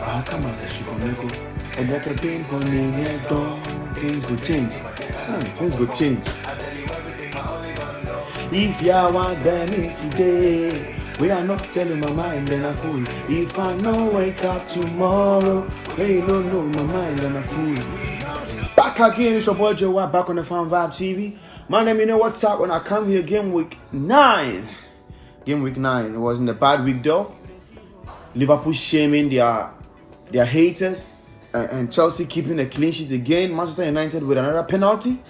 Come on, and let the pain for me, things will change. Things will change. If you want them today, we are not telling my mind then I fool. If I no wake up tomorrow, they don't know my mind then I fool. Back again, it's your boy Joe White, back on the Fan Vibe TV. Man, let me know what's up when I come here game week 9. Game week 9. It wasn't a bad week though. Liverpool shaming their haters and Chelsea keeping a clean sheet again. Manchester United with another penalty.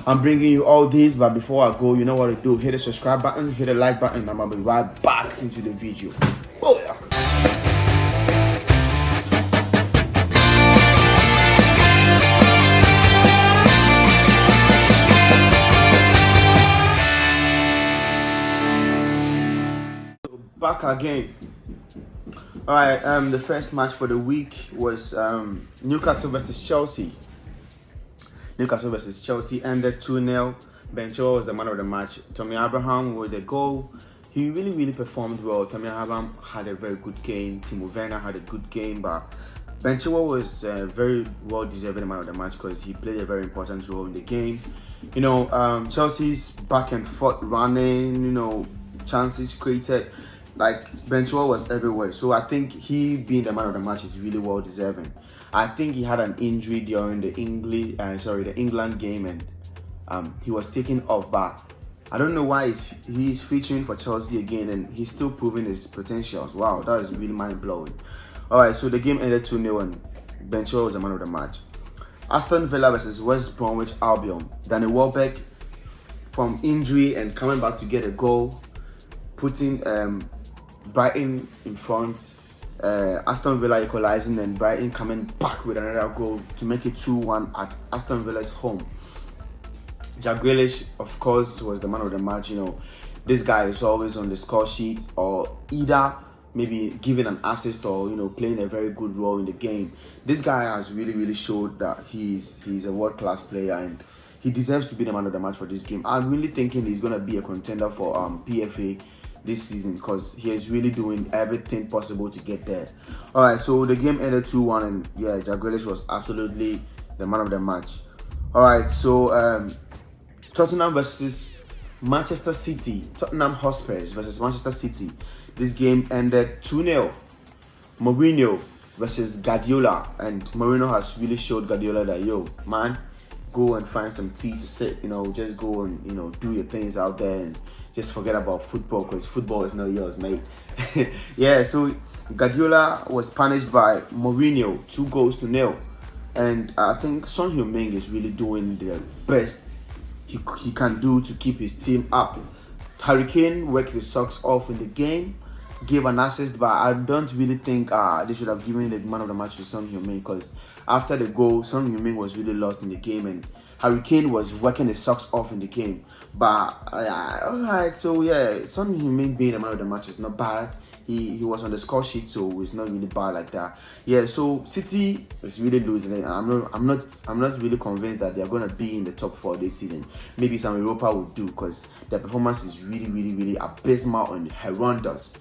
I'm bringing you all these, but before I go, you know what to do. Hit the subscribe button, hit the like button, and I'm gonna be right back into the video. Oh yeah. Back again. Alright, the first match for the week was Newcastle versus Chelsea. Newcastle versus Chelsea ended 2-0. Ben Chilwell was the man of the match. Tammy Abraham with the goal. He really performed well. Tammy Abraham had a very good game. Timo Werner had a good game, but Ben Chilwell was very well deserving man of the match because he played a very important role in the game. You know, Chelsea's back and forth running, you know, chances created. Like, Ben Chilwell was everywhere. So I think he being the man of the match is really well deserving. I think he had an injury during the England game, and he was taken off. But I don't know why he's featuring for Chelsea again, and he's still proving his potentials. Wow, that is really mind blowing. All right, so the game ended 2-0, and Ben Chilwell was the man of the match. Aston Villa versus West Bromwich Albion. Danny Welbeck from injury and coming back to get a goal, putting Brighton in front. Aston Villa equalizing and Brighton coming back with another goal to make it 2-1 at Aston Villa's home. Jack Grealish, of course, was the man of the match. You know, this guy is always on the score sheet, or either maybe giving an assist or, you know, playing a very good role in the game. This guy has really showed that he's a world-class player, and he deserves to be the man of the match for this game. I'm really thinking he's gonna be a contender for PFA this season because he is really doing everything possible to get there. All right, so the game ended 2-1, and yeah, Jack Grealish was absolutely the man of the match. All right, so Tottenham versus Manchester City. Tottenham Hotspurs versus Manchester City. This game ended 2-0. Mourinho versus Guardiola, and Mourinho has really showed Guardiola that, yo, man, go and find some tea to sip. You know, just go and, you know, do your things out there and just forget about football because football is not yours, mate. Yeah, so Guardiola was punished by Mourinho 2-0, and I think Son Heung-min is really doing the best he can do to keep his team up. Harry Kane worked his socks off in the game, gave an assist, but I don't really think they should have given the man of the match to Son Heung-min because after the goal, Son Heung-min was really lost in the game, and Harry Kane was working his socks off in the game. But alright, so yeah, Son Heung-min being the man of the match is not bad. He was on the score sheet, so it's not really bad like that. Yeah, so City is really losing it. I'm not really convinced that they're gonna be in the top 4 this season. Maybe some Europa will do because their performance is really abysmal and horrendous.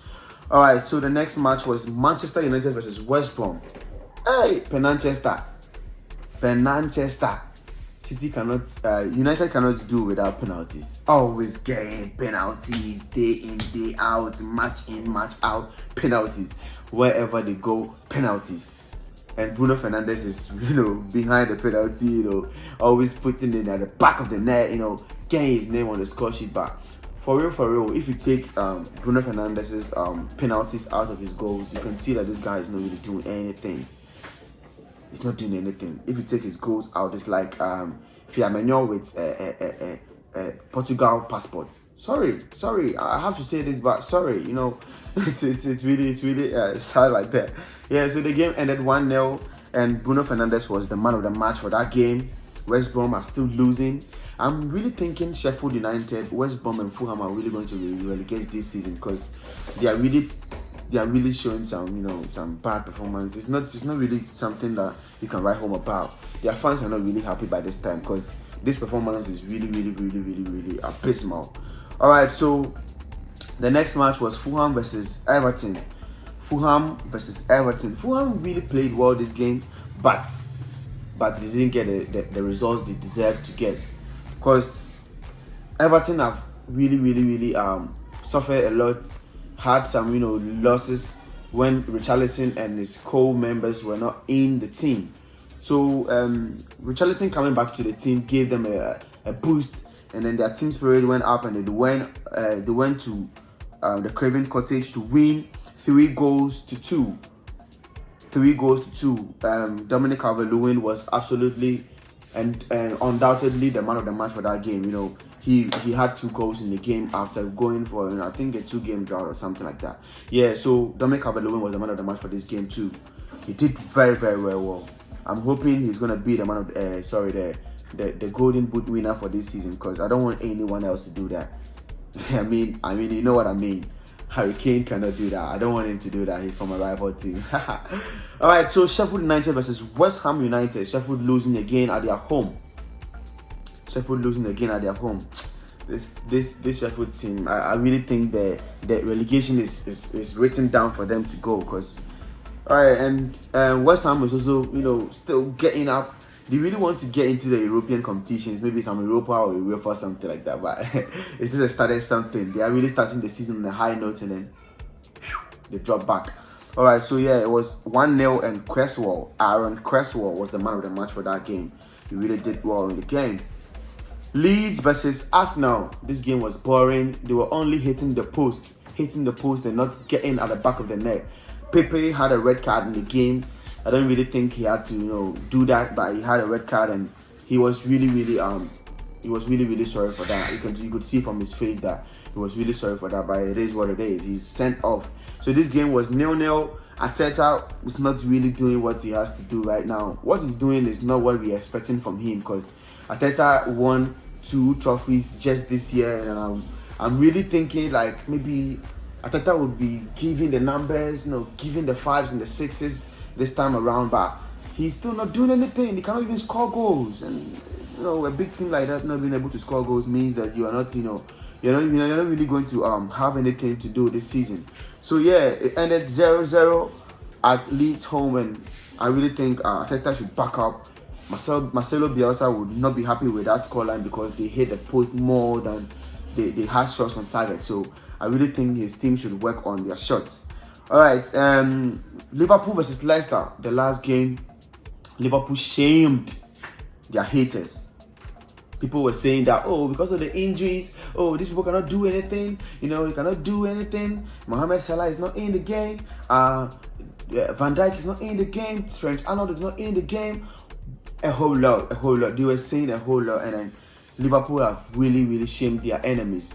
Alright, so the next match was Manchester United versus West Brom. Hey, Penanchester. City cannot, United cannot do without penalties. Always getting penalties, day in, day out, match in, match out, penalties. Wherever they go, penalties. And Bruno Fernandes is, you know, behind the penalty, you know, always putting it at the back of the net, you know, getting his name on the score sheet. But for real, if you take Bruno Fernandes's penalties out of his goals, you can see that this guy is not really doing anything. He's not doing anything. If you take his goals out, it's like Firmino with a Portugal passport. Sorry, I have to say this, but sorry, you know, it's really sad like that. Yeah, so the game ended 1-0, and Bruno Fernandes was the man of the match for that game. West Brom are still losing. I'm really thinking Sheffield United, West Brom, and Fulham are really going to relegate this season because they are really showing some, you know, some bad performance. It's not really something that you can write home about. Their fans are not really happy by this time because this performance is really abysmal. All right, so the next match was Fulham versus Everton. Fulham versus Everton. Fulham really played well this game, but they didn't get the results they deserved to get, because Everton have really suffered a lot, had some losses when Richarlison and his co-members were not in the team. So Richarlison coming back to the team gave them a boost, and then their team spirit went up, and they went to the Craven Cottage to win 3-2. 3-2. Dominic Calvert-Lewin was absolutely and undoubtedly the man of the match for that game. He had 2 goals in the game after going for I think a 2-game drought or something like that. Yeah, so Dominic Calvert-Lewin was the man of the match for this game too. He did very well. I'm hoping he's gonna be the man of the Golden Boot winner for this season, because I don't want anyone else to do that. I mean, you know what I mean. Harry Kane cannot do that. I don't want him to do that. He's from a rival team. All right, so Sheffield United versus West Ham United. Sheffield losing again at their home. This Sheffield team, I really think the relegation is written down for them to go, because all right, and West Ham is also still getting up. They really want to get into the European competitions, maybe some Europa or UEFA or something like that, but it's just started something. They are really starting the season on a high note, and then they drop back. All right, so yeah, it was 1-0, and Aaron Cresswell was the man of the match for that game. He really did well in the game. Leeds versus Arsenal. This game was boring. They were only hitting the post and not getting at the back of the net. Pepe had a red card in the game. I don't really think he had to do that, but he had a red card, and he was really sorry for that. You could see from his face that he was really sorry for that, but it is what it is. He's sent off. So this game was 0-0. Arteta is not really doing what he has to do right now. What he's doing is not what we're expecting from him, because Arteta won 2 trophies just this year, and I'm really thinking like maybe Arteta would be giving the numbers, giving the 5s and the 6s this time around, but he's still not doing anything. He cannot even score goals, and a big team like that not being able to score goals means that you are not, you're not really going to have anything to do this season. So yeah, it ended 0-0 at Leeds home, and I really think Arteta should back up. Marcelo Bielsa would not be happy with that scoreline, because they hit the post more than they had shots on target. So I really think his team should work on their shots. All right, Liverpool versus Leicester. The last game, Liverpool shamed their haters. People were saying that, because of the injuries, these people cannot do anything. They cannot do anything. Mohamed Salah is not in the game. Van Dijk is not in the game. Trent Arnold is not in the game. A whole lot. They were saying a whole lot, and then Liverpool have really shamed their enemies,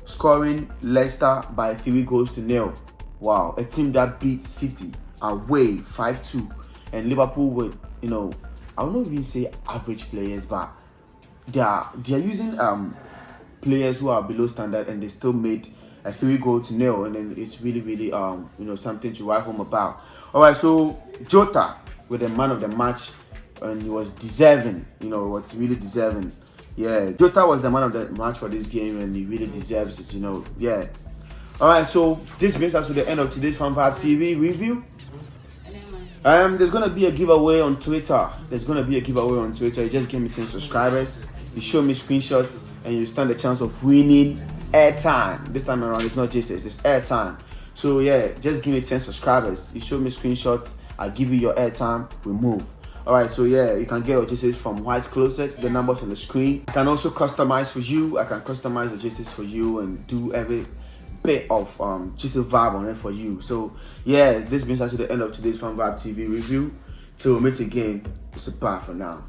scoring Leicester by 3-0. Wow, a team that beat City away 5-2, and Liverpool with I would not even say average players, but they are using players who are below standard, and they still made a 3-0, and then it's really something to write home about. All right, so Jota with the man of the match, and he was deserving. Was really deserving. Yeah, Jota was the man of the match for this game, and he really deserves it. Yeah. All right, so this brings us to the end of today's FanVibe TV review. There's gonna be a giveaway on Twitter. You just give me 10 subscribers. You show me screenshots, and you stand a chance of winning airtime. This time around, it's not just it's airtime. So yeah, just give me 10 subscribers. You show me screenshots. I give you your airtime. We move. All right, so yeah, you can get your jerseys from White Closet. The numbers on the screen. I can also customize for you. I can customize the jerseys for you and do every bit of just a vibe on it for you. So yeah, this brings us to the end of today's FanVibe TV review. Till we meet again, it's a bye for now.